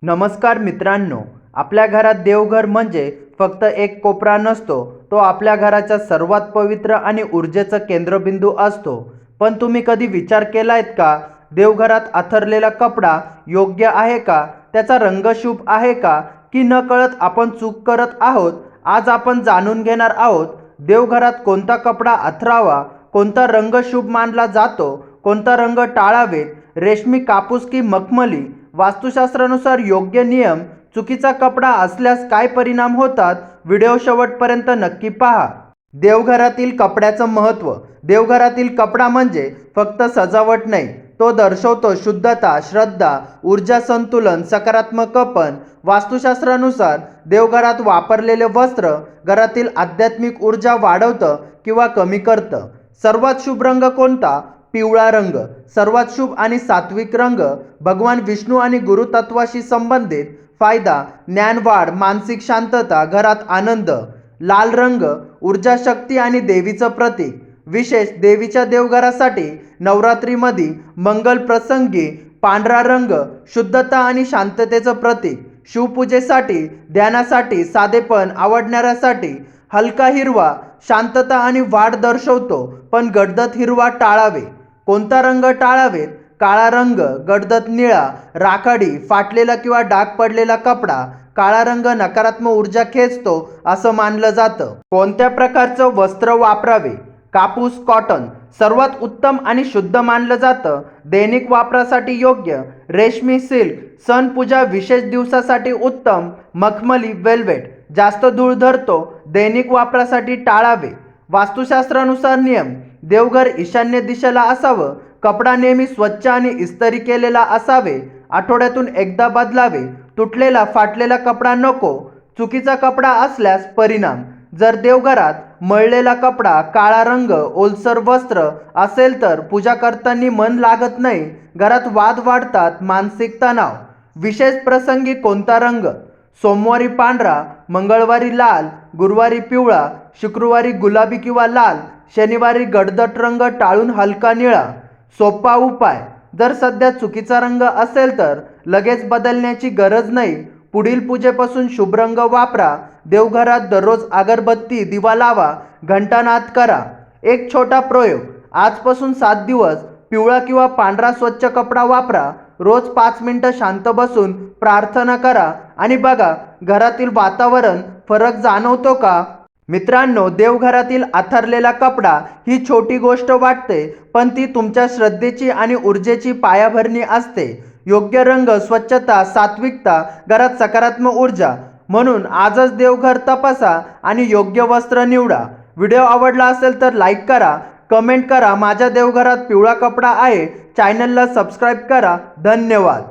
नमस्कार मित्रांनो, आपल्या घरात देवघर म्हणजे फक्त एक कोपरा नसतो, तो आपल्या घराचा सर्वात पवित्र आणि ऊर्जेचा केंद्रबिंदू असतो. पण तुम्ही कधी विचार केलायत का, देवघरात आथरलेला कपडा योग्य आहे का, त्याचा रंग शुभ आहे का, की नकळत आपण चूक करत आहोत? आज आपण जाणून घेणार आहोत देवघरात कोणता कपडा आथरावा, कोणता रंग शुभ मानला जातो, कोणता रंग टाळावेत, रेशमी, कापूस की मखमली, वास्तुशास्त्रानुसार योग्य नियम, चुकीचा कपडा असल्यास काय परिणाम होतात. व्हिडिओ शेवटपर्यंत नक्की पहा. देवघरातील कपड्याचं महत्त्व. देवघरातील कपडा म्हणजे फक्त सजावट नाही, तो दर्शवतो शुद्धता, श्रद्धा, ऊर्जा संतुलन, सकारात्मकपण. वास्तुशास्त्रानुसार देवघरात वापरलेले वस्त्र घरातील आध्यात्मिक ऊर्जा वाढवतं किंवा कमी करतं. सर्वात शुभ रंग कोणता? पिवळा रंग. सर्वात शुभ आणि सात्विक रंग. भगवान विष्णू आणि गुरुतत्वाशी संबंधित. फायदा: ज्ञानवाढ, मानसिक शांतता, घरात आनंद. लाल रंग ऊर्जा, शक्ती आणि देवीचं प्रतीक. विशेष: देवीच्या देवघरासाठी नवरात्रीमध्ये मंगल प्रसंगी. पांढरा रंग शुद्धता आणि शांततेचं प्रतीक. शिवपूजेसाठी, ध्यानासाठी, साधेपण आवडणाऱ्यासाठी. हलका हिरवा शांतता आणि वाढ दर्शवतो, पण गडद हिरवा टाळावे. कोणता रंग टाळावेत? काळा रंग, गडद निळा, राखाडी, फाटलेला किंवा डाग पडलेला कपडा. काळा रंग नकारात्मक ऊर्जा खेचतो असं मानलं जातं. कोणत्या प्रकारचं वस्त्र वापरावे? कापूस, कॉटन सर्वात उत्तम आणि शुद्ध मानलं जातं. दैनिक वापरासाठी योग्य. रेशमी, सिल्क सण, पूजा, विशेष दिवसासाठी उत्तम. मखमली, वेल्वेट जास्त धूळ धरतो, दैनिक वापरासाठी टाळावे. वास्तुशास्त्रानुसार नियम. देवघर ईशान्य दिशेला असावं. कपडा नेहमी स्वच्छ आणि इस्त्री केलेला असावे. आठवड्यातून एकदा बदलावे. तुटलेला, फाटलेला कपडा नको. चुकीचा कपडा असल्यास परिणाम. जर देवघरात मळलेला कपडा, काळा रंग, ओलसर वस्त्र असेल तर पूजा करताना मन लागत नाही, घरात वाद वाढतात, मानसिक तणाव. विशेष प्रसंगी कोणता रंग? सोमवारी पांढरा, मंगळवारी लाल, गुरुवारी पिवळा, शुक्रवारी गुलाबी किंवा लाल, शनिवारी गडद रंग टाळून हलका निळा. सोपा उपाय. जर सध्या चुकीचा रंग असेल तर लगेच बदलण्याची गरज नाही. पुढील पूजेपासून शुभ रंग वापरा. देवघरात दररोज अगरबत्ती, दिवा लावा, घंटानाद करा. एक छोटा प्रयोग. आजपासून 7 दिवस पिवळा किंवा पांढरा स्वच्छ कपडा वापरा. रोज 5 मिनिटं शांत बसून प्रार्थना करा आणि बघा घरातील वातावरण फरक जाणवतो का? मित्रांनो, देवघरातील आथरलेला कपडा ही छोटी गोष्ट वाटते, पण ती तुमच्या श्रद्धेची आणि ऊर्जेची पायाभरणी असते. योग्य रंग, स्वच्छता, सात्विकता, घरात सकारात्मक ऊर्जा. म्हणून आजच देवघर तपासा आणि योग्य वस्त्र निवडा. व्हिडिओ आवडला असेल तर लाईक करा, कमेंट करा. माझ्या देवघरात पिवळा कपडा आहे. चॅनलला सबस्क्राईब करा. धन्यवाद.